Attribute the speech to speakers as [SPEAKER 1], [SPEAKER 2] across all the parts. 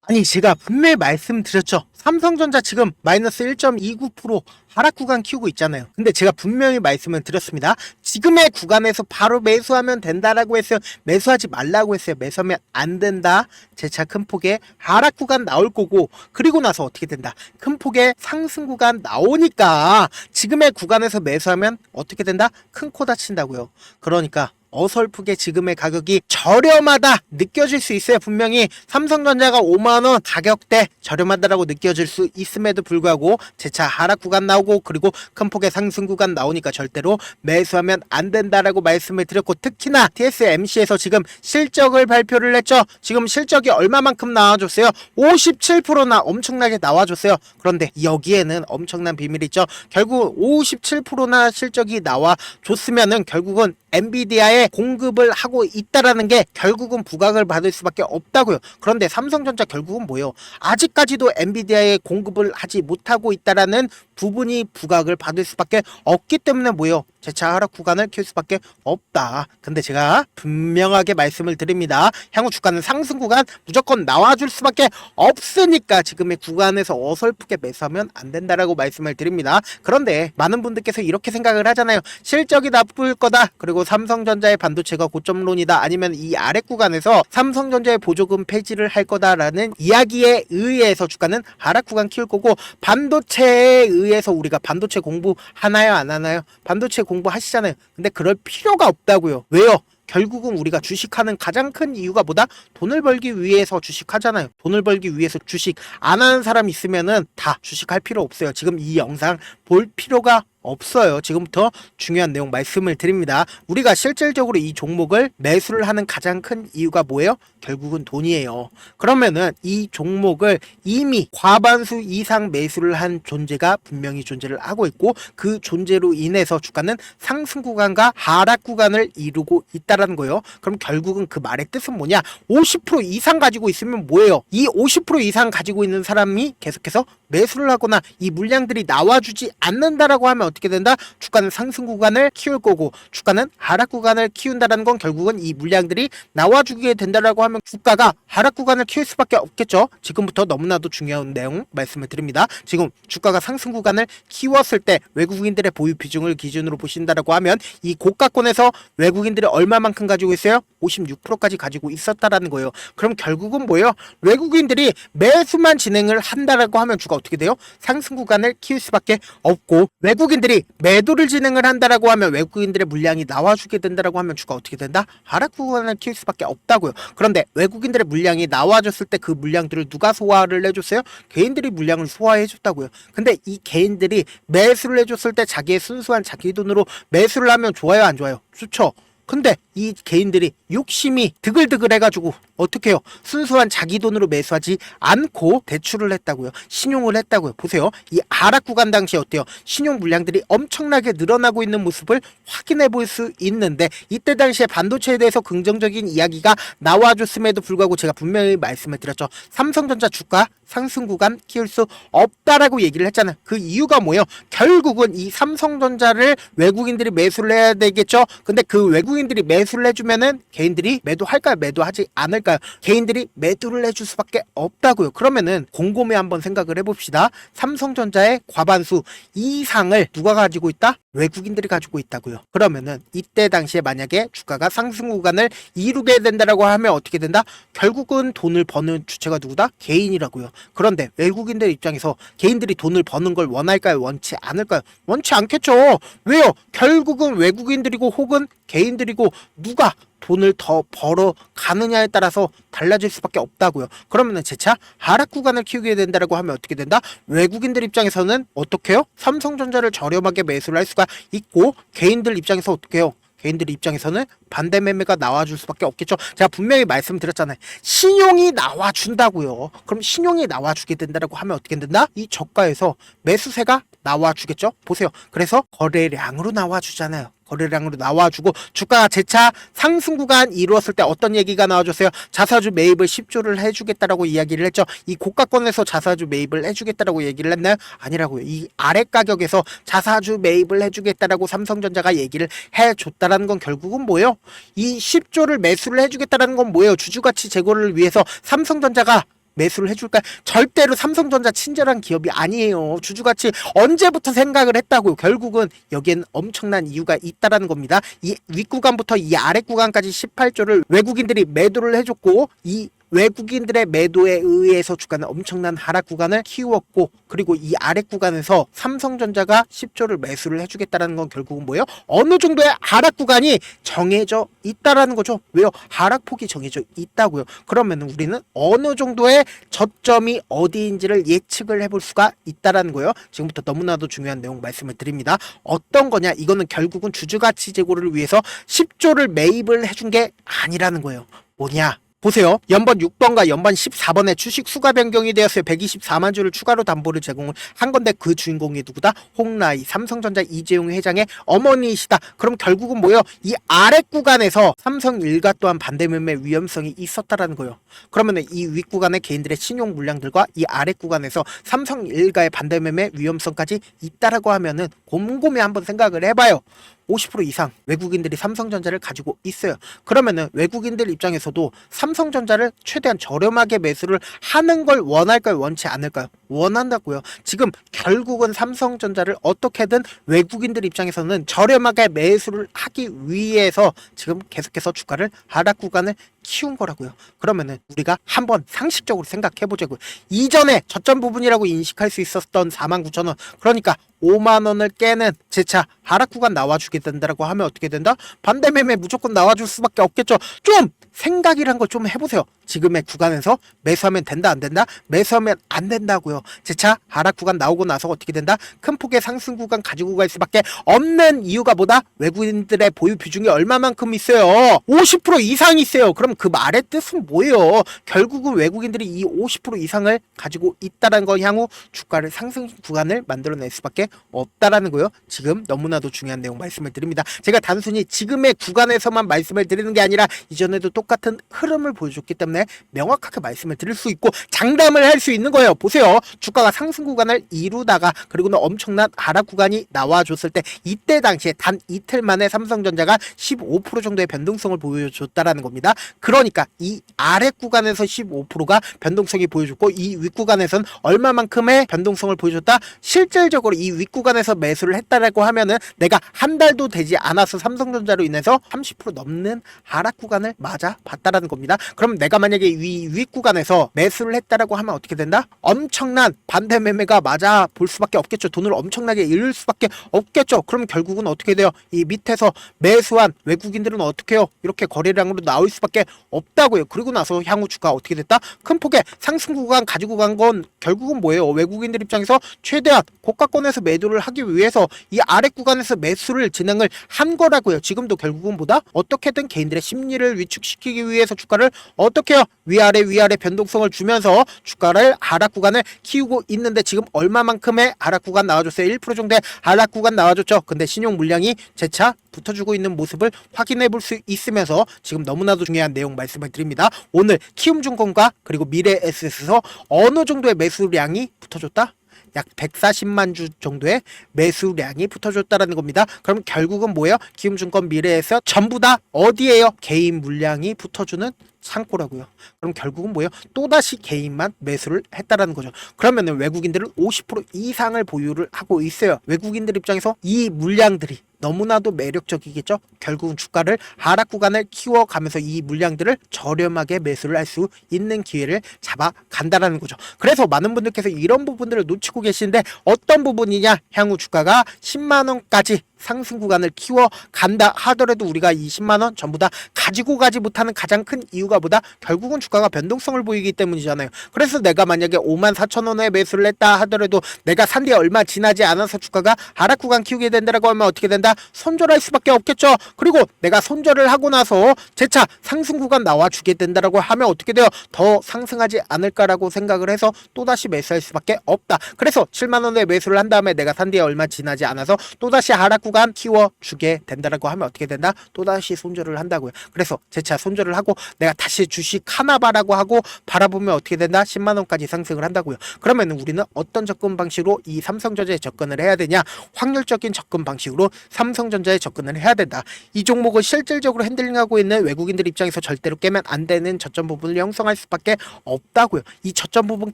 [SPEAKER 1] 아니 제가 분명히 말씀드렸죠. 삼성전자 지금 마이너스 1.29% 하락 구간 키우고 있잖아요. 근데 제가 분명히 말씀을 드렸습니다. 지금의 구간에서 바로 매수하면 된다라고 했어요. 매수하지 말라고 했어요. 매수하면 안 된다. 재차 큰 폭의 하락 구간 나올 거고, 그리고 나서 어떻게 된다. 큰 폭의 상승 구간 나오니까 지금의 구간에서 매수하면 어떻게 된다. 큰 코 다친다고요. 그러니까 어설프게 지금의 가격이 저렴하다 느껴질 수 있어요. 분명히 삼성전자가 5만원 가격대 저렴하다라고 느껴질 수 있음에도 불구하고 재차 하락 구간 나오고, 그리고 큰 폭의 상승 구간 나오니까 절대로 매수하면 안 된다라고 말씀을 드렸고, 특히나 TSMC에서 지금 실적을 발표를 했죠. 지금 실적이 얼마만큼 나와줬어요? 57%나 엄청나게 나와줬어요. 그런데 여기에는 엄청난 비밀이 있죠. 결국 57%나 실적이 나와줬으면은 결국은 엔비디아에 공급을 하고 있다라는 게 결국은 부각을 받을 수밖에 없다고요. 그런데 삼성전자 결국은 뭐예요? 아직까지도 엔비디아에 공급을 하지 못하고 있다라는 부분이 부각을 받을 수밖에 없기 때문에 뭐예요? 재차 하락 구간을 키울 수밖에 없다. 근데 제가 분명하게 말씀을 드립니다. 향후 주가는 상승 구간 무조건 나와줄 수밖에 없으니까 지금의 구간에서 어설프게 매수하면 안 된다라고 말씀을 드립니다. 그런데 많은 분들께서 이렇게 생각을 하잖아요. 실적이 나쁠 거다. 그리고 삼성전자의 반도체가 고점론이다. 아니면 이 아래 구간에서 삼성전자의 보조금 폐지를 할 거다라는 이야기에 의해서 주가는 하락 구간 키울 거고, 반도체에 의해서 우리가 반도체 공부 하나요 안 하나요? 반도체 공부하시잖아요. 근데 그럴 필요가 없다고요. 왜요? 결국은 우리가 주식하는 가장 큰 이유가 뭐다? 돈을 벌기 위해서 주식하잖아요. 돈을 벌기 위해서 주식 안 하는 사람 있으면은 다 주식할 필요 없어요. 지금 이 영상 볼 필요가 없어요. 지금부터 중요한 내용 말씀을 드립니다. 우리가 실질적으로 이 종목을 매수를 하는 가장 큰 이유가 뭐예요? 결국은 돈이에요. 그러면은 이 종목을 이미 과반수 이상 매수를 한 존재가 분명히 존재를 하고 있고, 그 존재로 인해서 주가는 상승 구간과 하락 구간을 이루고 있다라는 거예요. 그럼 결국은 그 말의 뜻은 뭐냐? 50% 이상 가지고 있으면 뭐예요? 이 50% 이상 가지고 있는 사람이 계속해서 매수를 하거나 이 물량들이 나와주지 않는다라고 하면 어떻게 된다? 주가는 상승 구간을 키울 거고, 주가는 하락 구간을 키운다라는 건 결국은 이 물량들이 나와주게 된다라고 하면 주가가 하락 구간을 키울 수밖에 없겠죠. 지금부터 너무나도 중요한 내용 말씀을 드립니다. 지금 주가가 상승 구간을 키웠을 때 외국인들의 보유 비중을 기준으로 보신다라고 하면 이 고가권에서 외국인들이 얼마만큼 가지고 있어요? 56%까지 가지고 있었다라는 거예요. 그럼 결국은 뭐예요? 외국인들이 매수만 진행을 한다라고 하면 주가 어떻게 돼요? 상승 구간을 키울 수밖에 없고, 외국인들이 매도를 진행을 한다라고 하면 외국인들의 물량이 나와주게 된다라고 하면 주가 어떻게 된다? 하락 구간을 키울 수밖에 없다고요. 그런데 외국인들의 물량이 나와줬을 때 그 물량들을 누가 소화를 해줬어요? 개인들이 물량을 소화해줬다고요. 근데 이 개인들이 매수를 해줬을 때 자기의 순수한 자기 돈으로 매수를 하면 좋아요 안 좋아요? 좋죠. 근데 이 개인들이 욕심이 드글드글 해가지고 어떻게 해요? 순수한 자기 돈으로 매수하지 않고 대출을 했다고요. 신용을 했다고요. 보세요. 이 하락 구간 당시에 어때요? 신용 물량들이 엄청나게 늘어나고 있는 모습을 확인해 볼 수 있는데, 이때 당시에 반도체에 대해서 긍정적인 이야기가 나와줬음에도 불구하고 제가 분명히 말씀을 드렸죠. 삼성전자 주가 상승 구간 키울 수 없다라고 얘기를 했잖아요. 그 이유가 뭐예요? 결국은 이 삼성전자를 외국인들이 매수를 해야 되겠죠. 근데 그 외국인들이 매수를 해주면은 개인들이 매도할까요? 매도하지 않을까요? 개인들이 매도를 해줄 수밖에 없다고요. 그러면은 곰곰이 한번 생각을 해봅시다. 삼성전자의 과반수 이상을 누가 가지고 있다? 외국인들이 가지고 있다고요. 그러면은 이때 당시에 만약에 주가가 상승 구간을 이루게 된다라고 하면 어떻게 된다? 결국은 돈을 버는 주체가 누구다? 개인이라고요. 그런데 외국인들 입장에서 개인들이 돈을 버는 걸 원할까요? 원치 않을까요? 원치 않겠죠. 왜요? 결국은 외국인들이고 혹은 개인들이고 누가 돈을 더 벌어 가느냐에 따라서 달라질 수밖에 없다고요. 그러면은 재차 하락 구간을 키우게 된다라고 하면 어떻게 된다? 외국인들 입장에서는 어떻게 해요? 삼성전자를 저렴하게 매수를 할 수가 있고, 개인들 입장에서 어떻게 해요? 개인들 입장에서는 반대 매매가 나와줄 수밖에 없겠죠. 제가 분명히 말씀드렸잖아요. 신용이 나와준다고요. 그럼 신용이 나와주게 된다라고 하면 어떻게 된다? 이 저가에서 매수세가 나와주겠죠. 보세요. 그래서 거래량으로 나와주잖아요. 거래량으로 나와주고, 주가가 재차 상승 구간 이루었을 때 어떤 얘기가 나와줬어요? 자사주 매입을 10조를 해주겠다라고 이야기를 했죠. 이 고가권에서 자사주 매입을 해주겠다라고 얘기를 했나요? 아니라고요. 이 아래 가격에서 자사주 매입을 해주겠다라고 삼성전자가 얘기를 해줬다라는 건 결국은 뭐예요? 이 10조를 매수를 해주겠다라는 건 뭐예요? 주주가치 제고를 위해서 삼성전자가 매수를 해줄까? 절대로 삼성전자 친절한 기업이 아니에요. 주주가치 언제부터 생각을 했다고요. 결국은 여기엔 엄청난 이유가 있다라는 겁니다. 이 윗구간부터 이 아랫구간까지 18조를 외국인들이 매도를 해줬고, 이 외국인들의 매도에 의해서 주가는 엄청난 하락 구간을 키웠고, 그리고 이 아랫 구간에서 삼성전자가 10조를 매수를 해주겠다라는 건 결국은 뭐예요? 어느 정도의 하락 구간이 정해져 있다라는 거죠. 왜요? 하락폭이 정해져 있다고요. 그러면 우리는 어느 정도의 저점이 어디인지를 예측을 해볼 수가 있다라는 거예요. 지금부터 너무나도 중요한 내용 말씀을 드립니다. 어떤 거냐? 이거는 결국은 주주가치 제고를 위해서 10조를 매입을 해준 게 아니라는 거예요. 뭐냐? 보세요. 연번 6번과 연번 14번에 주식 수가 변경이 되었어요. 124만 주를 추가로 담보를 제공을 한 건데 그 주인공이 누구다? 홍라이, 삼성전자 이재용 회장의 어머니이시다. 그럼 결국은 뭐예요? 이 아랫 구간에서 삼성 일가 또한 반대 매매 위험성이 있었다라는 거예요. 그러면 이 윗구간의 개인들의 신용 물량들과 이 아랫 구간에서 삼성 일가의 반대 매매 위험성까지 있다라고 하면은 곰곰이 한번 생각을 해봐요. 50% 이상 외국인들이 삼성전자를 가지고 있어요. 그러면은 외국인들 입장에서도 삼성전자를 최대한 저렴하게 매수를 하는 걸 원할까요? 원치 않을까요? 원한다고요. 지금 결국은 삼성전자를 어떻게든 외국인들 입장에서는 저렴하게 매수를 하기 위해서 지금 계속해서 주가를 하락 구간을 키운 거라고요. 그러면은 우리가 한번 상식적으로 생각해보자고요. 이전에 저점 부분이라고 인식할 수 있었던 49,000원, 그러니까 5만원을 깨는 재차 하락 구간 나와주게 된다라고 하면 어떻게 된다? 반대 매매 무조건 나와줄 수밖에 없겠죠. 좀 생각이란 걸 좀 해보세요. 지금의 구간에서 매수하면 된다 안 된다? 매수하면 안 된다고요. 재차 하락 구간 나오고 나서 어떻게 된다? 큰 폭의 상승 구간 가지고 갈 수밖에 없는 이유가 뭐다? 외국인들의 보유 비중이 얼마만큼 있어요? 50% 이상 있어요. 그럼 그 말의 뜻은 뭐예요? 결국은 외국인들이 이 50% 이상을 가지고 있다는 건 향후 주가를 상승 구간을 만들어낼 수밖에 없다라는 거예요. 지금 너무나도 중요한 내용 말씀을 드립니다. 제가 단순히 지금의 구간에서만 말씀을 드리는 게 아니라 이전에도 똑같은 흐름을 보여줬기 때문에 명확하게 말씀을 드릴 수 있고 장담을 할 수 있는 거예요. 보세요. 주가가 상승 구간을 이루다가 그리고는 엄청난 하락 구간이 나와줬을 때 이때 당시에 단 이틀 만에 삼성전자가 15% 정도의 변동성을 보여줬다라는 겁니다. 그러니까 이 아랫 구간에서 15%가 변동성이 보여줬고 이 윗구간에선 얼마만큼의 변동성을 보여줬다? 실질적으로 이 윗구간에서 매수를 했다라고 하면은 내가 한 달도 되지 않아서 삼성전자로 인해서 30% 넘는 하락 구간을 맞아 봤다라는 겁니다. 그럼 내가 만약에 이 윗구간에서 매수를 했다라고 하면 어떻게 된다? 엄청난 반대 매매가 맞아 볼 수밖에 없겠죠. 돈을 엄청나게 잃을 수밖에 없겠죠. 그럼 결국은 어떻게 돼요? 이 밑에서 매수한 외국인들은 어떻게 해요? 이렇게 거래량으로 나올 수밖에 없다고요. 그리고 나서 향후 주가 어떻게 됐다? 큰 폭의 상승 구간 가지고 간 건 결국은 뭐예요? 외국인들 입장에서 최대한 고가권에서 매도를 하기 위해서 이 아랫 구간에서 매수를 진행을 한 거라고요. 지금도 결국은 보다 어떻게든 개인들의 심리를 위축시키기 위해서 주가를 어떻게 해요? 위아래 변동성을 주면서 주가를 하락 구간을 키우고 있는데 지금 얼마만큼의 하락 구간 나와줬어요? 1% 정도의 하락 구간 나와줬죠. 근데 신용 물량이 재차 붙어주고 있는 모습을 확인해 볼 수 있으면서 지금 너무나도 중요한 내용 말씀을 드립니다. 오늘 키움증권과 그리고 미래에셋에서 어느 정도의 매수량이 붙어줬다? 약 140만 주 정도의 매수량이 붙어줬다라는 겁니다. 그럼 결국은 뭐예요? 키움증권 미래에셋 전부 다 어디에요? 개인 물량이 붙어주는 창고라고요. 그럼 결국은 뭐예요? 또다시 개인만 매수를 했다라는 거죠. 그러면은 외국인들은 50% 이상을 보유를 하고 있어요. 외국인들 입장에서 이 물량들이 너무나도 매력적이겠죠. 결국은 주가를 하락 구간을 키워가면서 이 물량들을 저렴하게 매수를 할 수 있는 기회를 잡아간다라는 거죠. 그래서 많은 분들께서 이런 부분들을 놓치고 계시는데 어떤 부분이냐? 향후 주가가 10만 원까지 상승 구간을 키워간다 하더라도 우리가 이 10만 원 전부 다 가지고 가지 못하는 가장 큰 이유가 뭐다? 결국은 주가가 변동성을 보이기 때문이잖아요. 그래서 내가 만약에 54,000원에 매수를 했다 하더라도 내가 산 뒤에 얼마 지나지 않아서 주가가 하락 구간 키우게 된다라고 하면 어떻게 된다? 손절할 수밖에 없겠죠. 그리고 내가 손절을 하고 나서 재차 상승 구간 나와주게 된다라고 하면 어떻게 돼요? 더 상승하지 않을까라고 생각을 해서 또다시 매수할 수밖에 없다. 그래서 7만 원에 매수를 한 다음에 내가 산 뒤에 얼마 지나지 않아서 또다시 하락 구간 키워주게 된다라고 하면 어떻게 된다? 또다시 손절을 한다고요. 그래서 재차 손절을 하고 내가 다시 주식 하나 바라고 하고 바라보면 어떻게 된다? 10만원까지 상승을 한다고요. 그러면 우리는 어떤 접근 방식으로 이 삼성전자에 접근을 해야 되냐? 확률적인 접근 방식으로 삼성전자에 접근을 해야 된다. 이 종목을 실질적으로 핸들링하고 있는 외국인들 입장에서 절대로 깨면 안 되는 저점 부분을 형성할 수밖에 없다고요. 이 저점 부분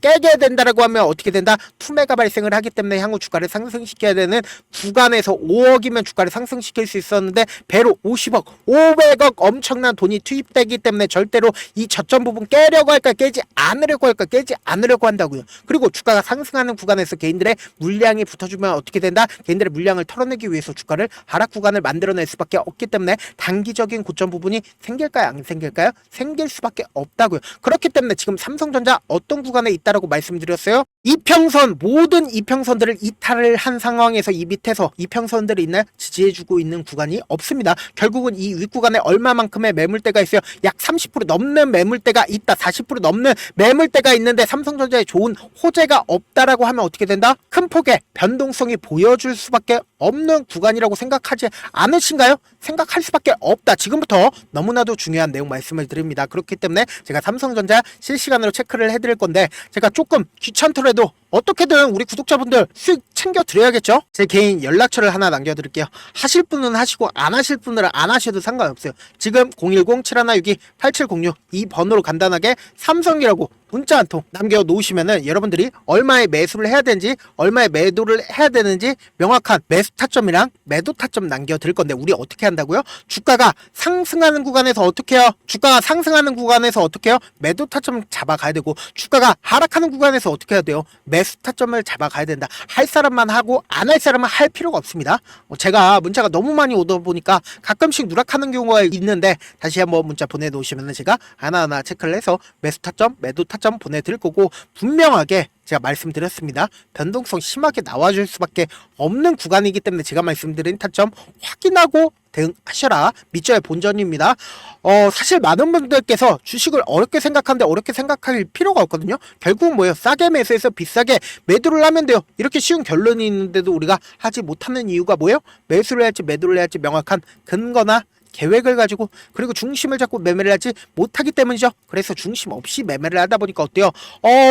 [SPEAKER 1] 깨게 된다라고 하면 어떻게 된다? 투매가 발생을 하기 때문에 향후 주가를 상승시켜야 되는 구간에서 5억이면 주가를 상승시킬 수 있었는데 배로 50억, 500억 엄청난 돈이 투입되기 때문에 절대로 이 저점 부분 깨려고 할까 깨지 않으려고 할까 깨지 않으려고 한다고요. 그리고 주가가 상승하는 구간에서 개인들의 물량이 붙어주면 어떻게 된다? 개인들의 물량을 털어내기 위해서 주가를 하락 구간을 만들어낼 수밖에 없기 때문에 단기적인 고점 부분이 생길까요? 안 생길까요? 생길 수밖에 없다고요. 그렇기 때문에 지금 삼성전자 어떤 구간에 있다라고 말씀드렸어요? 이평선, 모든 이평선들을 이탈을 한 상황에서 이 밑에서 이평선들이 있나요? 지지해주고 있는 구간이 없습니다. 결국은 이 윗구간에 얼마만큼의 매물대가 있어요? 약 30% 넘는 매물대가 있다. 40% 넘는 매물대가 있는데 삼성전자에 좋은 호재가 없다라고 하면 어떻게 된다? 큰 폭의 변동성이 보여줄 수밖에 없는 구간이라고 생각하지 않으신가요? 생각할 수밖에 없다. 지금부터 너무나도 중요한 내용 말씀을 드립니다. 그렇기 때문에 제가 삼성전자 실시간으로 체크를 해드릴 건데 제가 조금 귀찮더라도 어떻게든 우리 구독자분들 수익 챙겨드려야겠죠? 제 개인 연락처를 하나 남겨드릴게요. 하실 분은 하시고 안 하실 분들은 안 하셔도 상관없어요. 지금 010-7162-8706 이 번호로 간단하게 삼성이라고 문자 한 통 남겨놓으시면은 여러분들이 얼마의 매수를 해야 되는지 얼마의 매도를 해야 되는지 명확한 매수 타점이랑 매도 타점 남겨드릴 건데 우리 어떻게 한다고요? 주가가 상승하는 구간에서 어떻게 해요? 주가가 상승하는 구간에서 어떻게 해요? 매도 타점 잡아가야 되고 주가가 하락하는 구간에서 어떻게 해야 돼요? 매수 타점을 잡아가야 된다. 할 사람만 하고 안 할 사람은 할 필요가 없습니다. 제가 문자가 너무 많이 오다 보니까 가끔씩 누락하는 경우가 있는데 다시 한번 문자 보내놓으시면 제가 하나하나 체크를 해서 매수 타점, 매도 타점 보내드릴 거고 분명하게 제가 말씀드렸습니다. 변동성 심하게 나와줄 수밖에 없는 구간이기 때문에 제가 말씀드린 타점 확인하고 대응하셔라. 밑줄의 본전입니다. 사실 많은 분들께서 주식을 어렵게 생각하는데 어렵게 생각할 필요가 없거든요. 결국은 뭐예요? 싸게 매수해서 비싸게 매도를 하면 돼요. 이렇게 쉬운 결론이 있는데도 우리가 하지 못하는 이유가 뭐예요? 매수를 해야지 매도를 해야지 명확한 근거나 계획을 가지고 그리고 중심을 잡고 매매를 하지 못하기 때문이죠. 그래서 중심 없이 매매를 하다 보니까 어때요?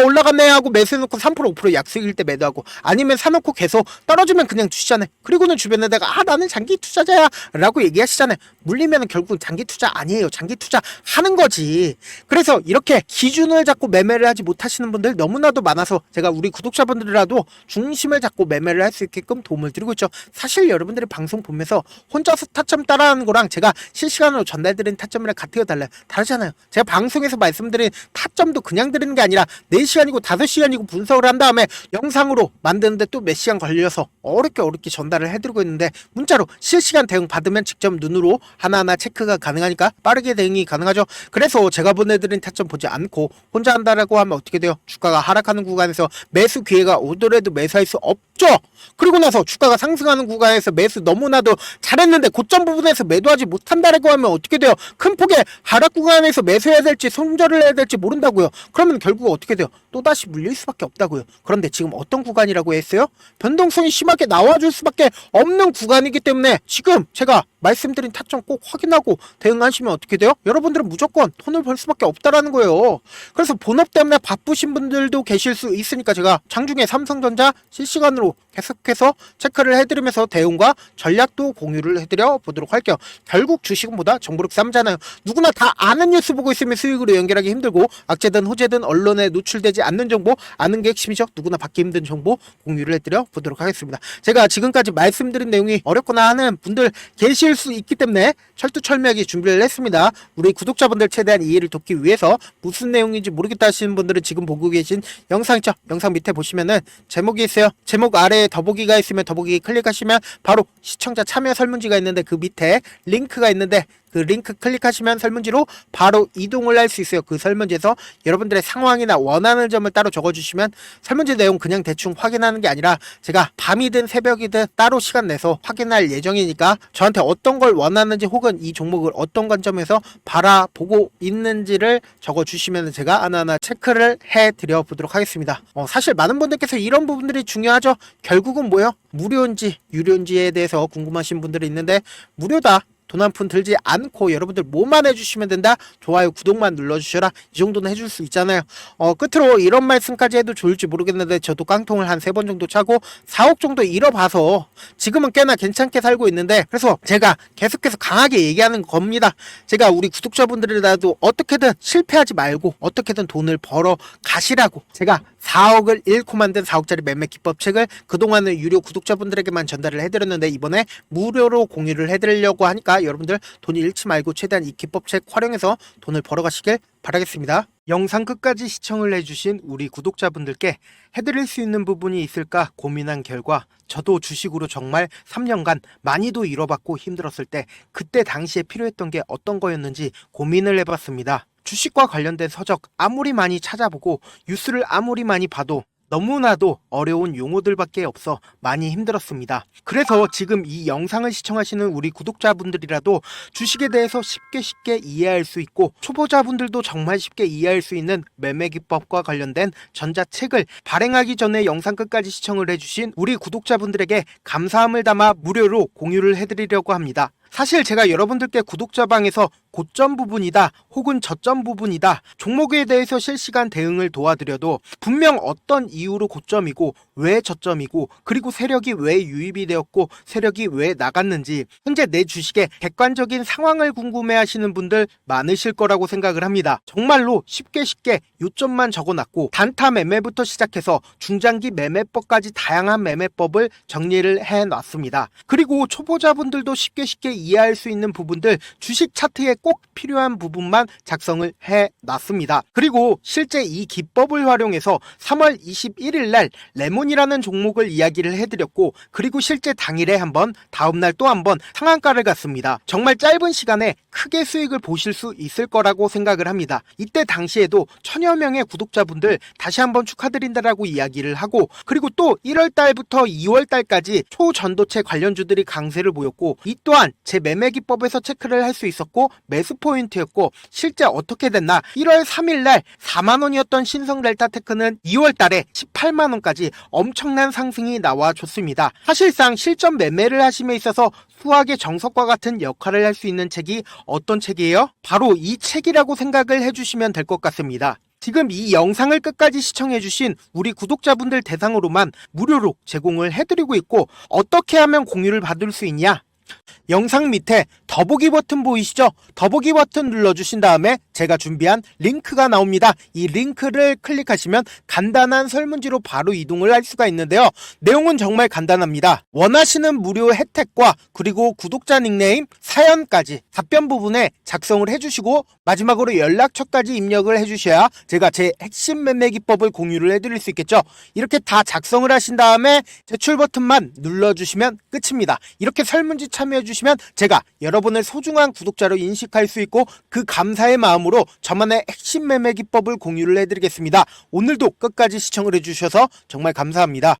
[SPEAKER 1] 올라갔네 하고 매수해놓고 3% 5% 약수익일 때 매도하고 아니면 사놓고 계속 떨어지면 그냥 두시잖아요. 그리고는 주변에다가 나는 장기 투자자야 라고 얘기하시잖아요. 물리면 결국은 장기 투자 아니에요. 장기 투자 하는 거지. 그래서 이렇게 기준을 잡고 매매를 하지 못하시는 분들 너무나도 많아서 제가 우리 구독자분들이라도 중심을 잡고 매매를 할 수 있게끔 도움을 드리고 있죠. 사실 여러분들이 방송 보면서 혼자서 타점 따라하는 거랑 제가 실시간으로 전달드린 타점이랑 같아요 달라요? 다르잖아요. 제가 방송에서 말씀드린 타점도 그냥 드리는 게 아니라 4시간이고 5시간이고 분석을 한 다음에 영상으로 만드는데 또 몇 시간 걸려서 어렵게 전달을 해드리고 있는데 문자로 실시간 대응 받으면 직접 눈으로 하나하나 체크가 가능하니까 빠르게 대응이 가능하죠. 그래서 제가 보내드린 타점 보지 않고 혼자 한다라고 하면 어떻게 돼요? 주가가 하락하는 구간에서 매수 기회가 오더라도 매수할 수 없죠. 그리고 나서 주가가 상승하는 구간에서 매수 너무나도 잘했는데 고점 부분에서 매도하지 못한다라고 하면 어떻게 돼요? 큰 폭의 하락 구간에서 매수해야 될지 손절을 해야 될지 모른다고요. 그러면 결국 어떻게 돼요? 또다시 물릴 수밖에 없다고요. 그런데 지금 어떤 구간이라고 했어요? 변동성이 심하게 나와줄 수밖에 없는 구간이기 때문에 지금 제가 말씀드린 타점 꼭 확인하고 대응하시면 어떻게 돼요? 여러분들은 무조건 돈을 벌 수밖에 없다라는 거예요. 그래서 본업 때문에 바쁘신 분들도 계실 수 있으니까 제가 장중에 삼성전자 실시간으로 계속해서 체크를 해드리면서 대응과 전략도 공유를 해드려 보도록 할게요. 결국 주식은 뭐다? 정보력 쌈잖아요. 누구나 다 아는 뉴스 보고 있으면 수익으로 연결하기 힘들고 악재든 호재든 언론에 노출되지 않는 정보 아는 게 핵심이죠. 누구나 받기 힘든 정보 공유를 해드려 보도록 하겠습니다. 제가 지금까지 말씀드린 내용이 어렵거나 하는 분들 계실 수 있기 때문에 철두철미하게 준비를 했습니다. 우리 구독자분들 최대한 이해를 돕기 위해서 무슨 내용인지 모르겠다 하시는 분들은 지금 보고 계신 영상 있죠? 영상 밑에 보시면은 제목이 있어요. 제목 아래에 더보기가 있으면 더보기 클릭하시면 바로 시청자 참여 설문지가 있는데 그 밑에 링크가 있는데 그 링크 클릭하시면 설문지로 바로 이동을 할 수 있어요. 그 설문지에서 여러분들의 상황이나 원하는 점을 따로 적어주시면 설문지 내용 그냥 대충 확인하는 게 아니라 제가 밤이든 새벽이든 따로 시간 내서 확인할 예정이니까 저한테 어떤 걸 원하는지 혹은 이 종목을 어떤 관점에서 바라보고 있는지를 적어주시면 제가 하나하나 체크를 해드려 보도록 하겠습니다. 사실 많은 분들께서 이런 부분들이 중요하죠. 결국은 뭐요? 무료인지 유료인지에 대해서 궁금하신 분들이 있는데 무료다. 돈 한 푼 들지 않고 여러분들 뭐만 해주시면 된다. 좋아요 구독만 눌러주셔라. 이 정도는 해줄 수 있잖아요. 끝으로 이런 말씀까지 해도 좋을지 모르겠는데 저도 깡통을 한 3번 정도 차고 4억 정도 잃어봐서 지금은 꽤나 괜찮게 살고 있는데 그래서 제가 계속해서 강하게 얘기하는 겁니다. 제가 우리 구독자분들이라도 어떻게든 실패하지 말고 어떻게든 돈을 벌어 가시라고 제가 4억을 잃고 만든 4억짜리 매매 기법 책을 그동안은 유료 구독자분들에게만 전달을 해드렸는데 이번에 무료로 공유를 해드리려고 하니까 여러분들 돈 잃지 말고 최대한 이 기법책 활용해서 돈을 벌어가시길 바라겠습니다. 영상 끝까지 시청을 해주신 우리 구독자분들께 해드릴 수 있는 부분이 있을까 고민한 결과 저도 주식으로 정말 3년간 많이도 잃어봤고 힘들었을 때 그때 당시에 필요했던 게 어떤 거였는지 고민을 해봤습니다. 주식과 관련된 서적 아무리 많이 찾아보고 뉴스를 아무리 많이 봐도 너무나도 어려운 용어들밖에 없어 많이 힘들었습니다. 그래서 지금 이 영상을 시청하시는 우리 구독자분들이라도 주식에 대해서 쉽게 이해할 수 있고 초보자분들도 정말 쉽게 이해할 수 있는 매매 기법과 관련된 전자책을 발행하기 전에 영상 끝까지 시청을 해주신 우리 구독자분들에게 감사함을 담아 무료로 공유를 해드리려고 합니다. 사실 제가 여러분들께 구독자방에서 고점 부분이다 혹은 저점 부분이다 종목에 대해서 실시간 대응을 도와드려도 분명 어떤 이유로 고점이고 왜 저점이고 그리고 세력이 왜 유입이 되었고 세력이 왜 나갔는지 현재 내 주식의 객관적인 상황을 궁금해 하시는 분들 많으실 거라고 생각을 합니다. 정말로 쉽게 요점만 적어놨고 단타 매매부터 시작해서 중장기 매매법까지 다양한 매매법을 정리를 해놨습니다. 그리고 초보자분들도 쉽게 이해할 수 있는 부분들 주식 차트에 꼭 필요한 부분만 작성을 해놨습니다. 그리고 실제 이 기법을 활용해서 3월 21일 날 레몬이라는 종목을 이야기를 해드렸고 그리고 실제 당일에 한번 다음날 또 한번 상한가를 갔습니다. 정말 짧은 시간에 크게 수익을 보실 수 있을 거라고 생각을 합니다. 이때 당시에도 1000여 명의 구독자분들 다시 한번 축하드린다라고 이야기를 하고 그리고 또 1월 달부터 2월 달까지 초전도체 관련주들이 강세를 보였고 이 또한 제 매매 기법에서 체크를 할 수 있었고 매수 포인트였고 실제 어떻게 됐나 1월 3일 날 4만원이었던 신성 델타테크는 2월 달에 18만원까지 엄청난 상승이 나와줬습니다. 사실상 실전 매매를 하심에 있어서 수학의 정석과 같은 역할을 할 수 있는 책이 어떤 책이에요? 바로 이 책이라고 생각을 해주시면 될 것 같습니다. 지금 이 영상을 끝까지 시청해주신 우리 구독자분들 대상으로만 무료로 제공을 해드리고 있고 어떻게 하면 공유를 받을 수 있냐? 영상 밑에 더보기 버튼 보이시죠? 더보기 버튼 눌러주신 다음에 제가 준비한 링크가 나옵니다. 이 링크를 클릭하시면 간단한 설문지로 바로 이동을 할 수가 있는데요. 내용은 정말 간단합니다. 원하시는 무료 혜택과 그리고 구독자 닉네임, 사연까지 답변 부분에 작성을 해주시고 마지막으로 연락처까지 입력을 해주셔야 제가 제 핵심 매매 기법을 공유를 해드릴 수 있겠죠. 이렇게 다 작성을 하신 다음에 제출 버튼만 눌러주시면 끝입니다. 이렇게 설문지 참여해주시면 제가 여러분을 소중한 구독자로 인식할 수 있고 그 감사의 마음으로 저만의 핵심 매매 기법을 공유를 해드리겠습니다. 오늘도 끝까지 시청을 해주셔서 정말 감사합니다.